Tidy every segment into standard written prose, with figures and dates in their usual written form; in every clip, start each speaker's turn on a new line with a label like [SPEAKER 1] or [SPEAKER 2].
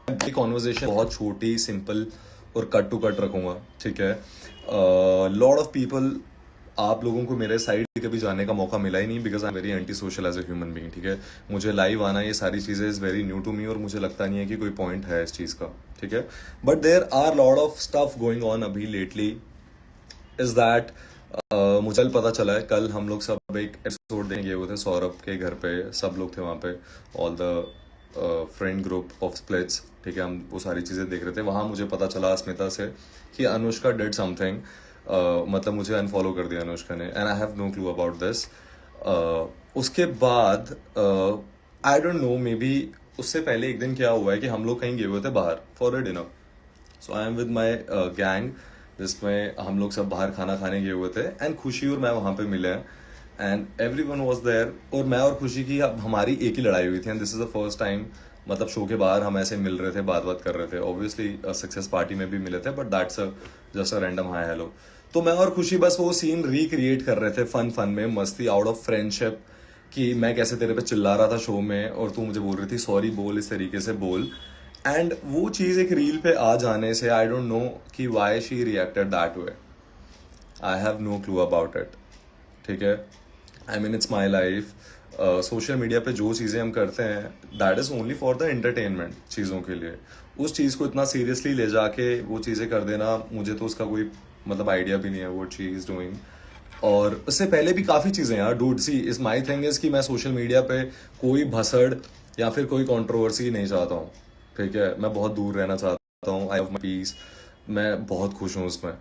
[SPEAKER 1] Conversation बहुत छोटी, simple और कट टू कट रखूंगा, ठीक है। लॉट ऑफ पीपल, आप लोगों को मेरे साइड कभी जाने का मौका मिला ही नहीं, because I am very anti social as a human being, ठीक है। मुझे लाइव आना, ये सारी चीज़ें is very new to me, और मुझे लगता नहीं है कि कोई पॉइंट है इस चीज़ का, ठीक है। But there are lot of stuff going on अभी लेटली, इज दैट मुझे पता चला है, कल हम लोग सब एक एपिसोड देखने गए हुए थे सौरभ के घर पे, सब लोग थे वहाँ पे, all the friend group of splits, ठीक है। हम वो सारी चीज़ें देख रहे थे, वहाँ मुझे पता चला अस्मिता से कि अनुष्का डिड समथिंग, मतलब मुझे अनफॉलो कर दिया अनुष्का ने, and I have no clue about this. उसके बाद I don't know, maybe उससे पहले एक दिन क्या हुआ है कि हम लोग कहीं गए हुए थे बाहर for a dinner. So I am with my gang, जिसमें हम लोग सब बाहर खाना खाने गए हुए थे, एंड खुशी और मैं वहाँ पे मिले हैं, and every one was there. और मैं और खुशी की अब हमारी एक ही लड़ाई हुई थी, and this is the first time, मतलब शो के बाहर हम ऐसे मिल रहे थे, बात कर रहे थे। ऑब्वियसली सक्सेस पार्टी में भी मिले थे, but that's just a random hi hello. तो मैं और खुशी बस वो सीन रिक्रिएट कर रहे थे, फन में, मस्ती, आउट ऑफ फ्रेंडशिप, कि मैं कैसे तेरे पे चिल्ला रहा था शो में और तू मुझे बोल रही थी सॉरी बोल, इस तरीके से बोल। एंड वो चीज़ एक रील पे आ जाने से, आई डोंट नो कि why she reacted that way, I have no clue about it, ठीक है। I mean it's my life. Social media पे जो चीज़ें हम करते हैं, that is only for the entertainment चीज़ों के लिए। उस चीज़ को इतना सीरियसली ले जाके वो चीज़ें कर देना, मुझे तो उसका कोई मतलब आइडिया भी नहीं है व्हाट शी इज़ डूइंग। और उससे पहले भी काफ़ी चीज़ें यार, dude see is my thing is कि मैं सोशल मीडिया पे कोई भसड़ या फिर कोई कंट्रोवर्सी नहीं चाहता हूँ, ठीक है। मैं बहुत दूर रहना चाहता हूँ, आई हैव माई पीस, मैं बहुत खुश हूँ उसमें।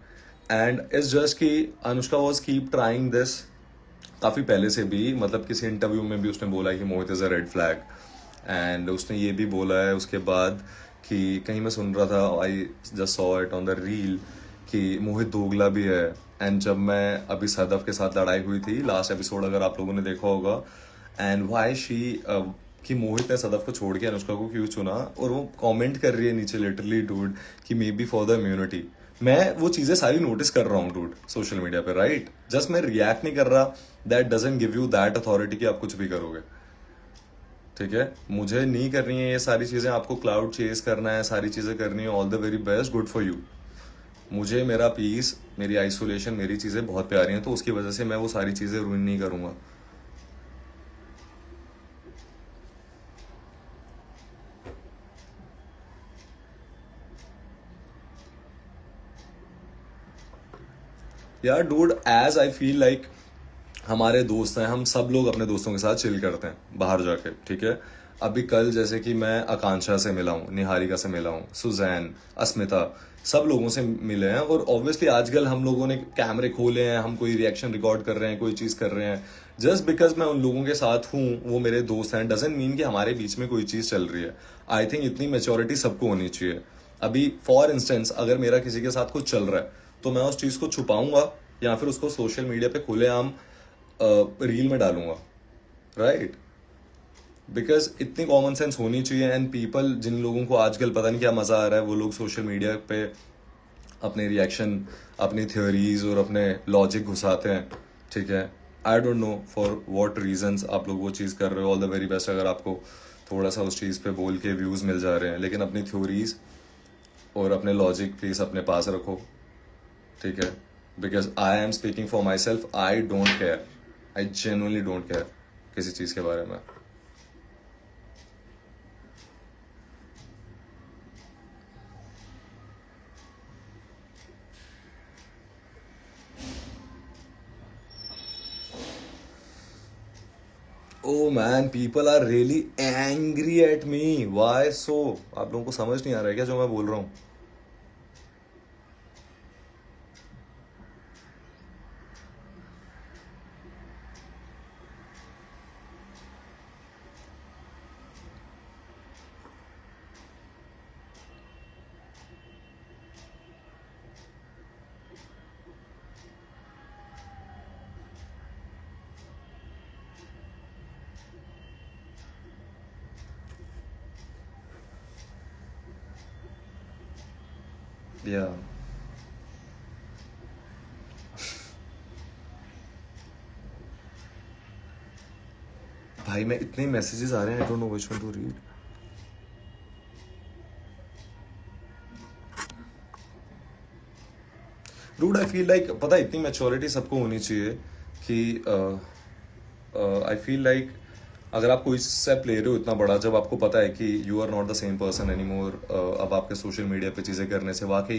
[SPEAKER 1] एंड इट्स जस्ट कि Anushka was keep trying this काफ़ी पहले से भी, मतलब किसी इंटरव्यू में भी उसने बोला कि Mohit is a red flag, and उसने ये भी बोला है उसके बाद कि कहीं मैं सुन रहा था, I just saw it on the reel, कि मोहित दोगला भी है। एंड जब मैं अभी सदफ के साथ लड़ाई हुई थी लास्ट एपिसोड, अगर आप लोगों ने देखा होगा, एंड वाई शी, कि मोहित ने सदफ को छोड़ के अनुष्का को क्यों चुना, और वो कमेंट कर रही है नीचे लिटरली डूड कि may be for the immunity. मैं वो चीज़ें सारी नोटिस कर रहा हूँ डूड सोशल मीडिया पे, राइट। जस्ट मैं रिएक्ट नहीं कर रहा, that doesn't give you that authority कि आप कुछ भी करोगे, ठीक है। मुझे नहीं करनी है ये सारी चीज़ें, आपको क्लाउड चेस करना है, सारी चीज़ें करनी है, all the very best, good for you. मुझे मेरा पीस, मेरी आइसोलेशन, मेरी चीज़ें बहुत प्यारी हैं, तो उसकी वजह से मैं वो सारी चीज़ें रूइन नहीं करूँगा। यार dude, as I feel like हमारे दोस्त हैं, हम सब लोग अपने दोस्तों के साथ चिल करते हैं बाहर जाके, ठीक है। अभी कल जैसे कि मैं आकांक्षा से मिला हूँ, निहारिका से मिला हूँ, सुजैन, अस्मिता, सब लोगों से मिले हैं। और ऑब्वियसली आजकल हम लोगों ने कैमरे खोले हैं, हम कोई रिएक्शन रिकॉर्ड कर रहे हैं, कोई चीज़ कर रहे हैं। जस्ट बिकॉज मैं उन लोगों के साथ हूँ, वो मेरे दोस्त हैं, डजेंट मीन कि हमारे बीच में कोई चीज़ चल रही है। आई थिंक इतनी मेच्योरिटी सबको होनी चाहिए। अभी फॉर इंस्टेंस अगर मेरा किसी के साथ कुछ चल रहा है, तो मैं उस चीज़ को छुपाऊंगा या फिर उसको सोशल मीडिया पे खुलेआम रील में डालूंगा, राइट। बिकॉज इतनी कॉमन सेंस होनी चाहिए। एंड पीपल, जिन लोगों को आजकल पता नहीं क्या मजा आ रहा है, वो लोग सोशल मीडिया पे अपने रिएक्शन, अपनी थ्योरीज और अपने लॉजिक घुसाते हैं, ठीक है। आई don't know for what reasons आप लोग वो चीज़ कर रहे हो, ऑल द वेरी बेस्ट अगर आपको थोड़ा सा उस चीज़ पे बोल के व्यूज़ मिल जा रहे हैं, लेकिन अपनी थ्योरीज और अपने लॉजिक प्लीज अपने पास रखो, ठीक है। Because I am speaking for myself, I don't care, I genuinely don't care किसी चीज़ के बारे में। Oh man, people are really angry at me, why so? आप लोगों को समझ नहीं आ रहा है क्या जो मैं बोल रहा हूँ? या भाई, मैं इतने मैसेजेस आ रहे हैं, आई don't know which one two read. Dude I feel like पता है इतनी मैच्योरिटी सबको होनी चाहिए कि आई फील लाइक अगर आप कोई स्टेप ले रहे हो इतना बड़ा, जब आपको पता है कि you are not the same person any more, अब आपके सोशल मीडिया पे चीज़ें करने से वाकई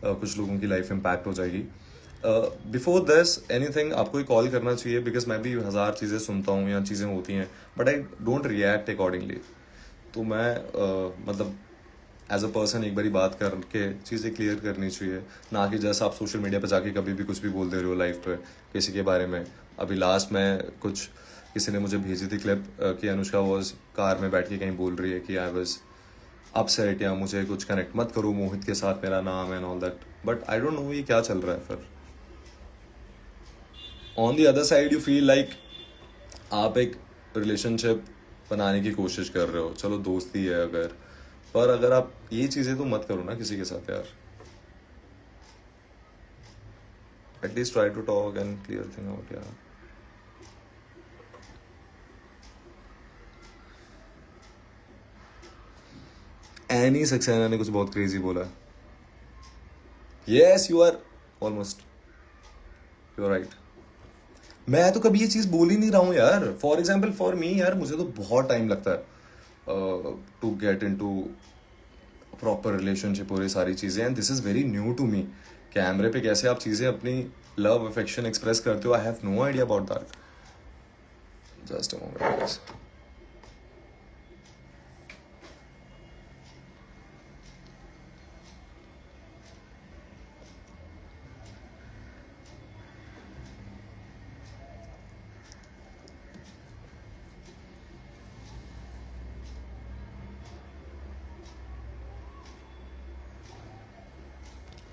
[SPEAKER 1] कुछ लोगों की लाइफ इम्पैक्ट हो जाएगी. बिफोर दिस एनीथिंग आपको ही कॉल करना चाहिए, बिकॉज मैं भी हज़ार चीज़ें सुनता हूँ या चीज़ें होती हैं, but I don't react accordingly. तो मैं मतलब एज अ पर्सन एक बारी बात करके चीज़ें क्लियर करनी चाहिए, ना कि जैसा आप सोशल मीडिया पे जाके कभी भी कुछ भी बोल दे रहे हो लाइफ पे किसी के बारे में. अभी लास्ट में कुछ किसी ने मुझे भेजी थी क्लिप कि अनुष्का वॉज कार में बैठ के कहीं बोल रही है कि आई वॉज अपसेट या मुझे कुछ कनेक्ट मत करो मोहित के साथ, मेरा नाम and all that. But I don't no ये क्या चल रहा है. फिर on the other side you feel like आप एक रिलेशनशिप बनाने की कोशिश कर रहे हो, चलो दोस्ती है अगर, पर अगर आप ये चीज़ें तो मत करो ना किसी के साथ यार. At least try to talk and clear thing out यार. एनी सक्सेना ने कुछ बहुत क्रेजी बोला. Yes you are almost, you are right. मैं तो कभी ये चीज़ बोल ही नहीं रहा हूँ यार. फॉर एग्जाम्पल फॉर मी यार, मुझे तो बहुत टाइम लगता है to get in to proper relationship और ये सारी चीज़ें, and this is very new to me. कैमरे पे कैसे आप चीज़ें अपनी लव अफेक्शन एक्सप्रेस करते हो, I have no idea about that. Just a moment.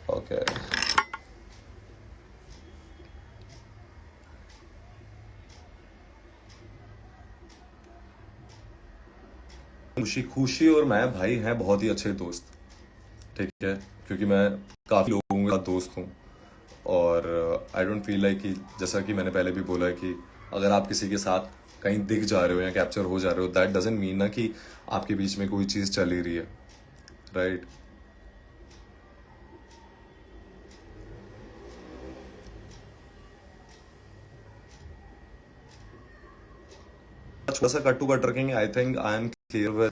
[SPEAKER 1] Okay. खुशी खुशी और मैं भाई हैं बहुत ही अच्छे दोस्त, ठीक है, क्योंकि मैं काफ़ी लोगों के साथ दोस्त हूँ. और आई डोंट फील लाइक कि जैसा कि मैंने पहले भी बोला है कि अगर आप किसी के साथ कहीं दिख जा रहे हो या कैप्चर हो जा रहे हो, दैट डजंट मीन ना कि आपके बीच में कोई चीज़ चल ही रही है, राइट. थोड़ा सा कट टू कट रखेंगे. I think I am clear with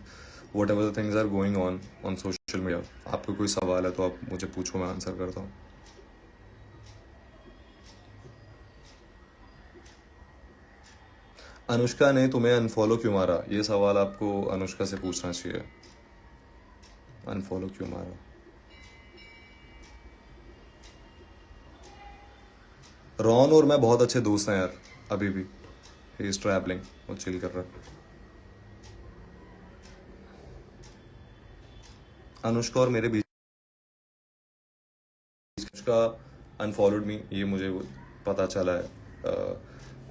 [SPEAKER 1] whatever the things are going on social media. आपको कोई सवाल है तो आप मुझे पूछो, मैं आंसर करता हूँ. अनुष्का ने तुम्हें अनफॉलो क्यों मारा, ये सवाल आपको अनुष्का से पूछना चाहिए. अनफॉलो क्यों मारा. रॉन और मैं बहुत अच्छे दोस्त हैं यार अभी भी. ही इज ट्रैवलिंग और चिल कर रहा है. अनुष्का और मेरे बीच का अनफॉलोड मी, ये मुझे पता चला है.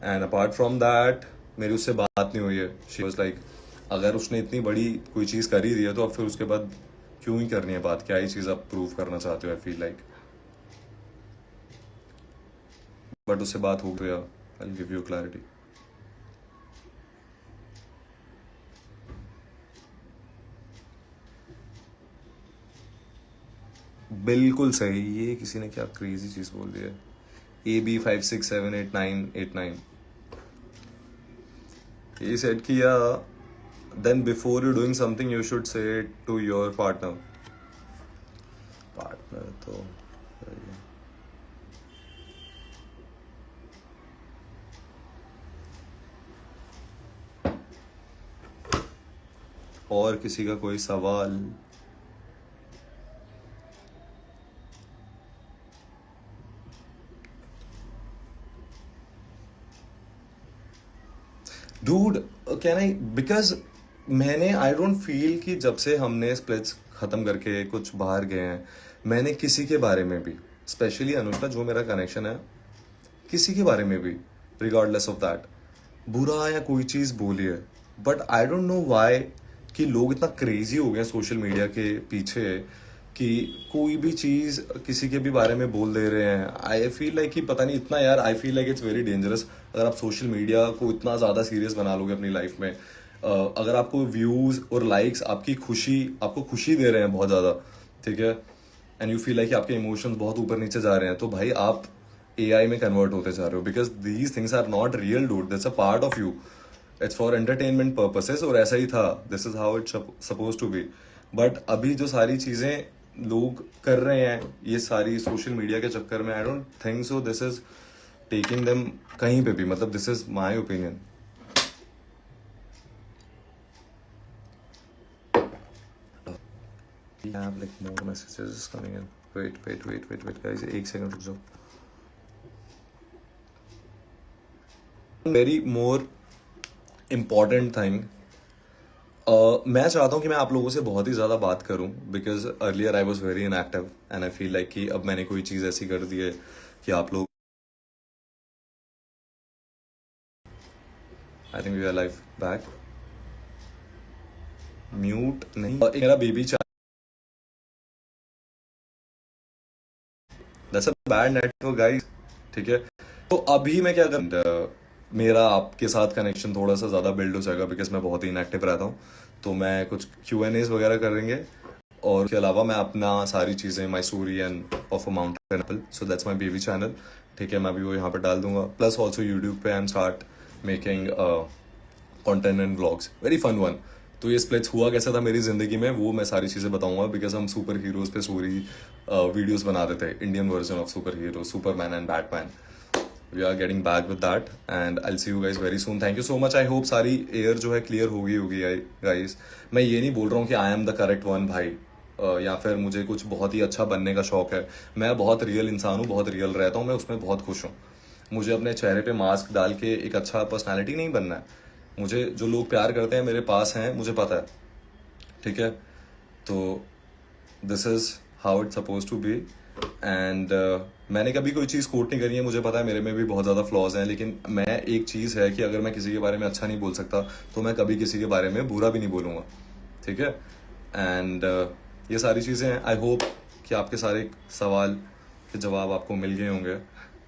[SPEAKER 1] एंड अपार्ट फ्रॉम दैट मेरी उससे बात नहीं हुई है. शी वाज लाइक अगर उसने इतनी बड़ी कोई चीज़ कर ही दी है तो अब फिर उसके बाद क्यों ही करनी है बात, क्या ही चीज़ आप प्रूव करना चाहते हो. आई फील लाइक बट उससे बात हो गया. I will give you clarity. बिल्कुल सही. ये किसी ने क्या क्रेजी चीज़ बोल दी है. AB56789889. He said कि then before you doing something you should say it to your partner. Partner तो और किसी का कोई सवाल. डूड कैन आई, बिकॉज मैंने आई डोंट फील कि जब से हमने स्प्लिट्स ख़त्म करके कुछ बाहर गए हैं, मैंने किसी के बारे में भी, स्पेशली अनुष्का जो मेरा कनेक्शन है, किसी के बारे में भी रिगार्डलेस ऑफ दैट बुरा या कोई चीज़ बोली है. But I don't know why कि लोग इतना क्रेजी हो गए सोशल मीडिया के पीछे कि कोई भी चीज़ किसी के भी बारे में बोल दे रहे हैं. आई फील लाइक कि पता नहीं इतना यार, आई feel like it's very dangerous. अगर आप सोशल मीडिया को इतना ज़्यादा सीरियस बना लोगे अपनी लाइफ में, अगर आपको व्यूज़ और लाइक्स आपकी खुशी, आपको खुशी दे रहे हैं बहुत ज़्यादा, ठीक है, एंड यू फील लाइक कि आपके इमोशंस बहुत ऊपर नीचे जा रहे हैं, तो भाई आप AI में कन्वर्ट होते जा रहे हो, because these things are not real dude, that's a part of you, it's for entertainment purposes, और ऐसा ही था, this is how it suppose to be. But अभी जो सारी चीजें लोग कर रहे हैं ये सारी सोशल मीडिया के चक्कर में, I don't think so this is taking them कहीं पे भी, मतलब this is my opinion. We have like more messages coming in. Wait, guys, एक second रुक जाओ। Very more important thing, मैं चाहता हूँ कि मैं आप लोगों से बहुत ही ज़्यादा बात करूँ, because earlier I was very inactive and I feel like कि अब मैंने कोई चीज़ ऐसी कर दी है कि आप लोग, I think we are live back, mute नहीं, मेरा baby that's a bad network guys, ठीक है। तो अभी मैं क्या कर, मेरा आपके साथ कनेक्शन थोड़ा सा ज़्यादा बिल्ड हो जाएगा, बिकॉज मैं बहुत ही इनएक्टिव रहता हूँ, तो मैं कुछ Q&As वगैरह करेंगे, और उसके अलावा मैं अपना सारी चीज़ें, my story end of a mountain Apple, so that's my baby channel, ठीक है, मैं भी वो यहाँ पर डाल दूंगा, प्लस ऑल्सो यूट्यूब पे I am start making content and vlogs, very fun one. तो ये स्प्लिट्स हुआ कैसा था मेरी जिंदगी में, वो मैं सारी चीज़ें बताऊंगा, बिकॉज हम सुपर हीरोज पे स्टोरी वीडियोस बना रहे थे, Indian version of super hero, superman and batman. We are getting back with that and I see you guys very soon. Thank you so much, I hope सारी air जो है clear होगी guys. मैं ये नहीं बोल रहा हूँ कि I am the correct one भाई, या फिर मुझे कुछ बहुत ही अच्छा बनने का शौक है, मैं बहुत रियल इंसान हूँ, बहुत रियल रहता हूँ, मैं उसमें बहुत खुश हूँ। मुझे अपने चेहरे पे मास्क डाल के एक अच्छा पर्सनैलिटी नहीं बनना है, मुझे जो लोग प्यार करते हैं मेरे पास हैं, मुझे पता है, ठीक है। तो this is how it suppose to be, and मैंने कभी कोई चीज़ कोट नहीं करी है, मुझे पता है मेरे में भी बहुत ज़्यादा फ्लॉज हैं, लेकिन मैं एक चीज़ है कि अगर मैं किसी के बारे में अच्छा नहीं बोल सकता तो मैं कभी किसी के बारे में बुरा भी नहीं बोलूँगा, ठीक है। एंड ये सारी चीज़ें हैं, आई होप कि आपके सारे सवाल के जवाब आपको मिल गए होंगे,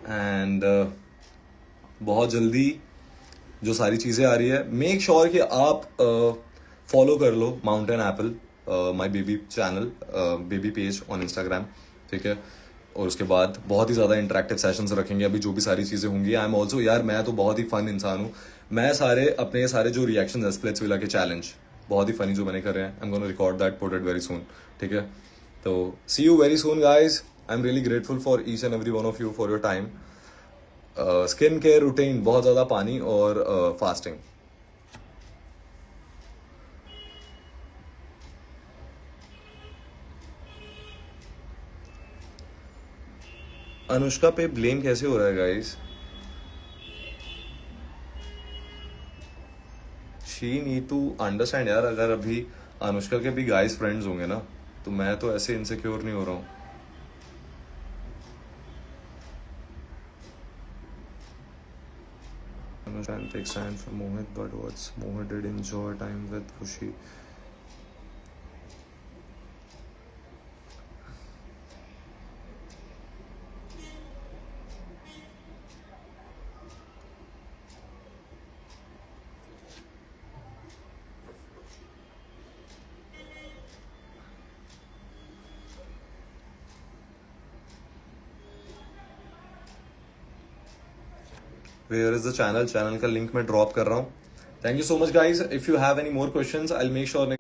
[SPEAKER 1] एंड बहुत जल्दी जो सारी चीज़ें आ रही है, मेक श्योर कि आप फॉलो कर लो Mountain Apple, my baby channel, baby page on Instagram, ठीक है। और उसके बाद बहुत ही ज़्यादा इंटरेक्टिव सेशंस रखेंगे, अभी जो भी सारी चीज़ें होंगी। आई एम ऑल्सो, यार मैं तो बहुत ही फन इंसान हूँ, मैं अपने सारे जो रिएक्शन है स्प्लिट्स विला के चैलेंज बहुत ही फनी जो मैंने करे हैं, I am gonna record that, put it very soon, ठीक है। तो see you very soon guys, I am really grateful for each and every one of you for your time. Skin care routine, बहुत ज़्यादा पानी और fasting. Anushka पे blame कैसे हो रहा है guys? She need to understand यार, अगर अभी अनुष्का के भी गाइस फ्रेंड्स होंगे ना, तो मैं तो ऐसे इनसिक्योर नहीं हो रहा हूँ। Anushka takes time for Mohit, but what's Mohit did enjoy time with Khushi. Where is the channel का लिंक मैं ड्रॉप कर रहा हूँ। Thank you so much guys, if you have any more questions I will make sure